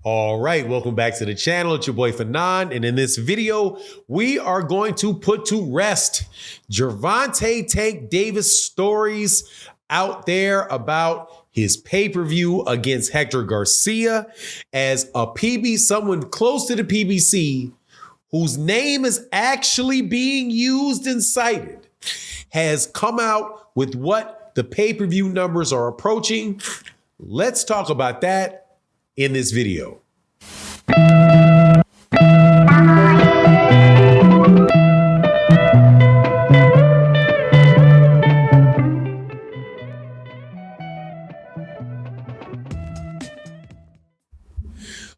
All right, welcome back to the channel. It's your boy Fanon, and in this video, we are going to put to rest Gervonta Tank Davis stories out there about his pay-per-view against Hector Garcia, as a someone close to the PBC whose name is actually being used and cited, has come out with what the pay-per-view numbers are approaching. Let's talk about that in this video.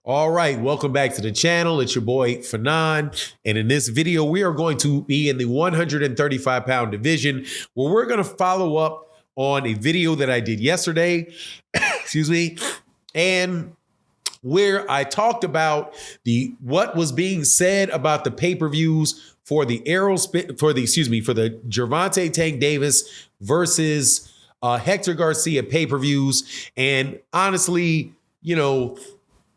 All right, welcome back to the channel. It's your boy Fanon, and in this video, we are going to be in the 135-pound division, where we're going to follow up on a video that I did yesterday, excuse me, and where I talked about what was being said about the pay-per-views for the Gervonta Tank Davis versus Hector Garcia pay-per-views. And honestly,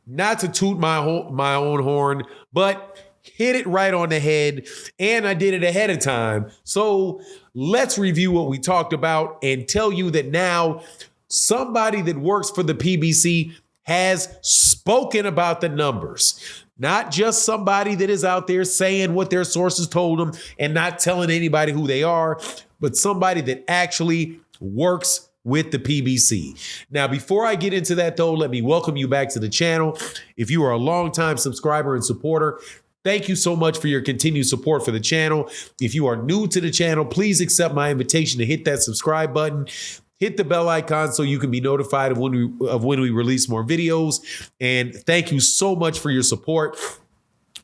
not to toot my own horn, but hit it right on the head, and I did it ahead of time. So let's review what we talked about and tell you that now somebody that works for the PBC has spoken about the numbers. Not just somebody that is out there saying what their sources told them and not telling anybody who they are, but somebody that actually works with the PBC. Now, before I get into that though, let me welcome you back to the channel. If you are a longtime subscriber and supporter, thank you so much for your continued support for the channel. If you are new to the channel, please accept my invitation to hit that subscribe button. Hit the bell icon so you can be notified of when we release more videos. And thank you so much for your support.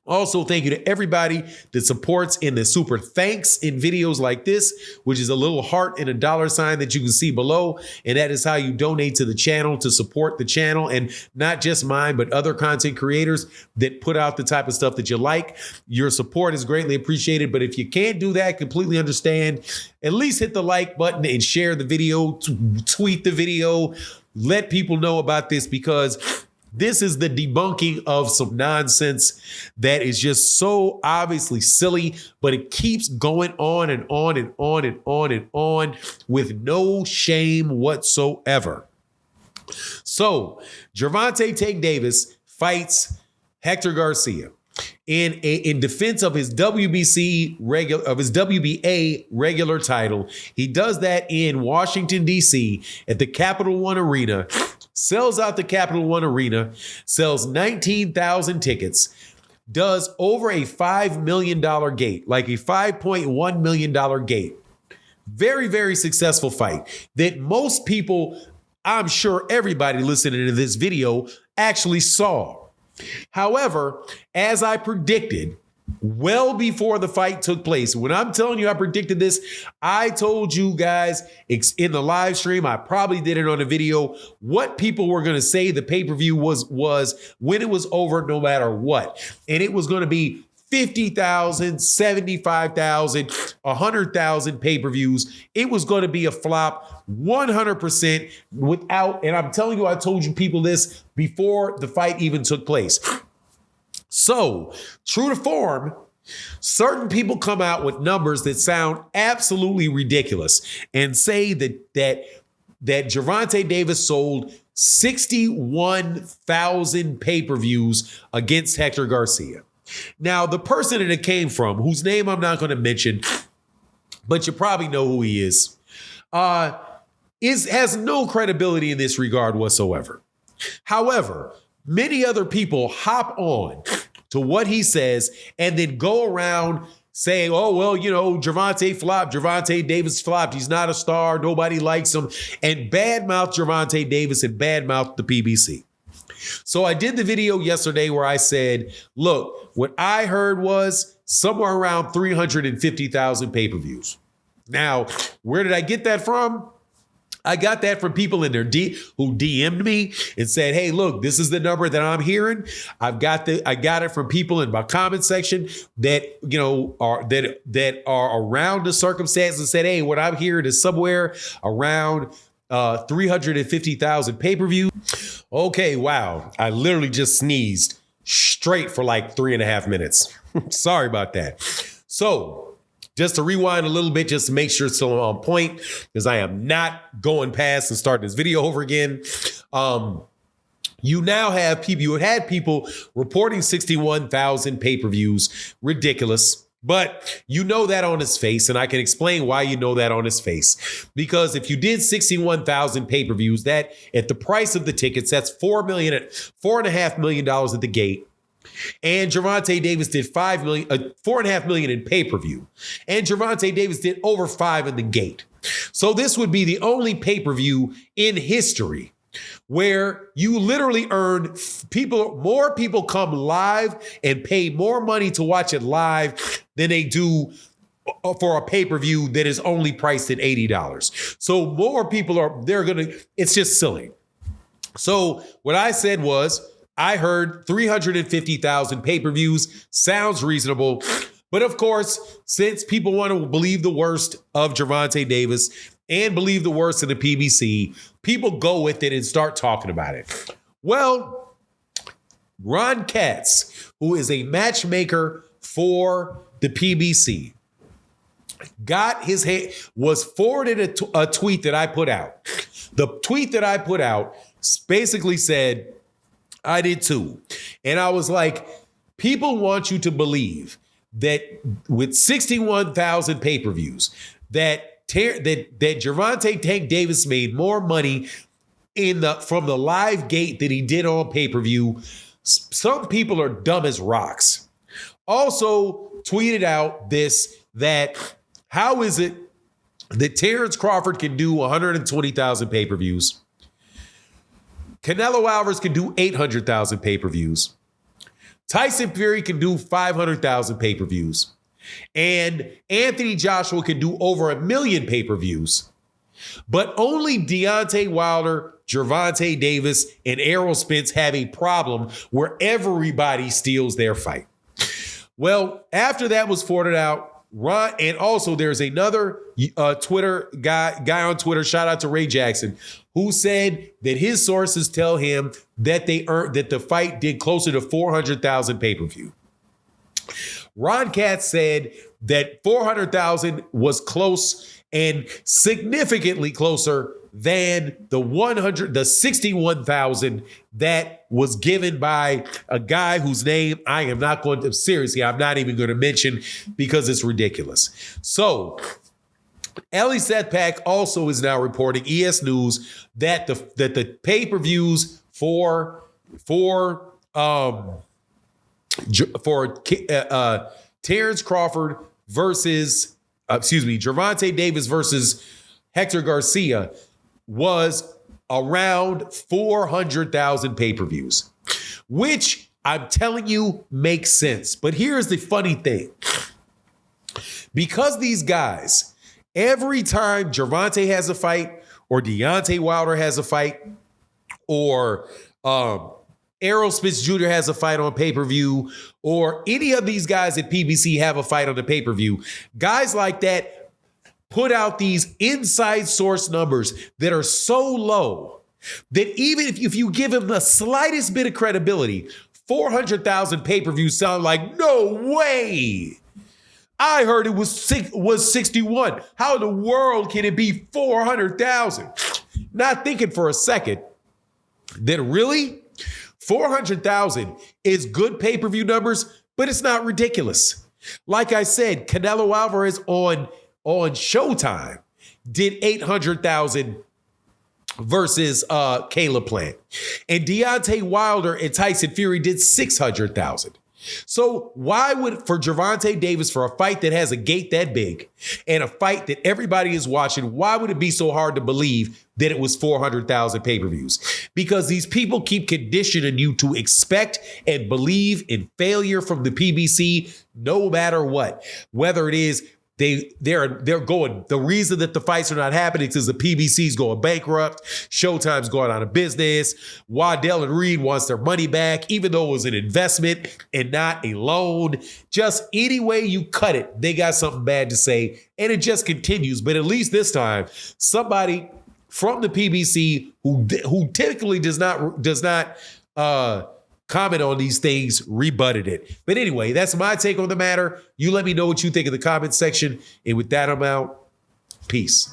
Also, thank you to everybody that supports in the super thanks in videos like this, which is a little heart and a dollar sign that you can see below. And that is how you donate to the channel to support the channel, and not just mine, but other content creators that put out the type of stuff that you like. Your support is greatly appreciated. But if you can't do that, completely understand. At least hit the like button and share the video, tweet the video, let people know about this, because this is the debunking of some nonsense that is just so obviously silly, but it keeps going on and on and on and on and on with no shame whatsoever. So Gervonta Tank Davis fights Hector Garcia in defense of his WBA regular title. He does that in Washington, D.C. at the Capital One Arena. Sells out the Capital One Arena, sells 19,000 tickets, does over a $5 million gate, like a $5.1 million gate. Very, very successful fight that most people, I'm sure everybody listening to this video, actually saw. However, as I predicted, well before the fight took place, when I'm telling you I predicted this, I told you guys in the live stream, I probably did it on a video, what people were going to say the pay-per-view was when it was over, no matter what. And it was going to be 50,000, 75,000, 100,000 pay-per-views. It was going to be a flop 100% without, and I'm telling you, I told you people this before the fight even took place. So, true to form, certain people come out with numbers that sound absolutely ridiculous and say that Gervonta Davis sold 61,000 pay-per-views against Hector Garcia. Now, the person that it came from, whose name I'm not going to mention, but you probably know who he is has no credibility in this regard whatsoever. However, many other people hop on to what he says and then go around saying, oh, well, Gervonta flopped. Gervonta Davis flopped. He's not a star. Nobody likes him. And badmouth Gervonta Davis and badmouth the PBC. So I did the video yesterday where I said, look, what I heard was somewhere around 350,000 pay-per-views. Now, where did I get that from? I got that from people in there who DM'd me and said, hey, look, this is the number that I'm hearing. I got it from people in my comment section that, are around the circumstance and said, hey, what I'm hearing is somewhere around 350,000 pay-per-view. Okay, wow. I literally just sneezed straight for like 3.5 minutes. Sorry about that. So just to rewind a little bit, just to make sure it's still on point, because I am not going past and starting this video over again. You now have people, you had people reporting 61,000 pay-per-views. Ridiculous. But you know that on his face, and I can explain why you know that on his face. Because if you did 61,000 pay-per-views, that at the price of the tickets, that's $4.5 million at the gate. And Gervonta Davis did $4.5 million in pay-per-view. And Gervonta Davis did over $5 in the gate. So this would be the only pay-per-view in history where you literally earn more people come live and pay more money to watch it live than they do for a pay-per-view that is only priced at $80. So more people it's just silly. So what I said was, I heard 350,000 pay-per-views sounds reasonable. But of course, since people want to believe the worst of Gervonta Davis and believe the worst of the PBC, people go with it and start talking about it. Well, Ron Katz, who is a matchmaker for the PBC, was forwarded a tweet that I put out. The tweet that I put out basically said, I did too. And I was like, people want you to believe that with 61,000 pay-per-views, that Gervonta Tank Davis made more money from the live gate than he did on pay-per-view. Some people are dumb as rocks. Also tweeted out that how is it that Terrence Crawford can do 120,000 pay-per-views? Canelo Alvarez can do 800,000 pay-per-views. Tyson Fury can do 500,000 pay-per-views. And Anthony Joshua can do over 1 million pay-per-views. But only Deontay Wilder, Gervonta Davis, and Errol Spence have a problem where everybody steals their fight. Well, after that was forwarded out, and also there's another Twitter guy on Twitter, shout out to Ray Jackson, who said that his sources tell him that that the fight did closer to 400,000 pay-per-view. Ron Katz said that 400,000 was close and significantly closer than the 61,000 that was given by a guy whose name I'm not even going to mention because it's ridiculous. So Ellie Sethpak also is now reporting, ES News, that the pay-per-views for Terrence Crawford versus Gervonta Davis versus Hector Garcia was around 400,000 pay-per-views, which I'm telling you makes sense. But here's the funny thing. Because these guys, every time Gervonta has a fight or Deontay Wilder has a fight or Errol Spence Jr. has a fight on pay-per-view or any of these guys at PBC have a fight on the pay-per-view, guys like that put out these inside source numbers that are so low that even if you give them the slightest bit of credibility, 400,000 pay-per-views sound like, no way. I heard it was 61. How in the world can it be 400,000? Not thinking for a second that really 400,000 is good pay-per-view numbers, but it's not ridiculous. Like I said, Canelo Alvarez on Showtime did 800,000 versus Caleb Plant. And Deontay Wilder and Tyson Fury did 600,000. So why would, for Gervonta Davis, for a fight that has a gate that big and a fight that everybody is watching, why would it be so hard to believe that it was 400,000 pay-per-views? Because these people keep conditioning you to expect and believe in failure from the PBC no matter what. Whether it is they're going, the reason that the fights are not happening is the PBC's going bankrupt, Showtime's going out of business, Waddell and Reed wants their money back, even though it was an investment and not a loan. Just any way you cut it, they got something bad to say, and it just continues. But at least this time, somebody from the PBC who typically does not comment on these things rebutted it. But anyway, that's my take on the matter. You let me know what you think in the comment section. And with that, I'm out. Peace.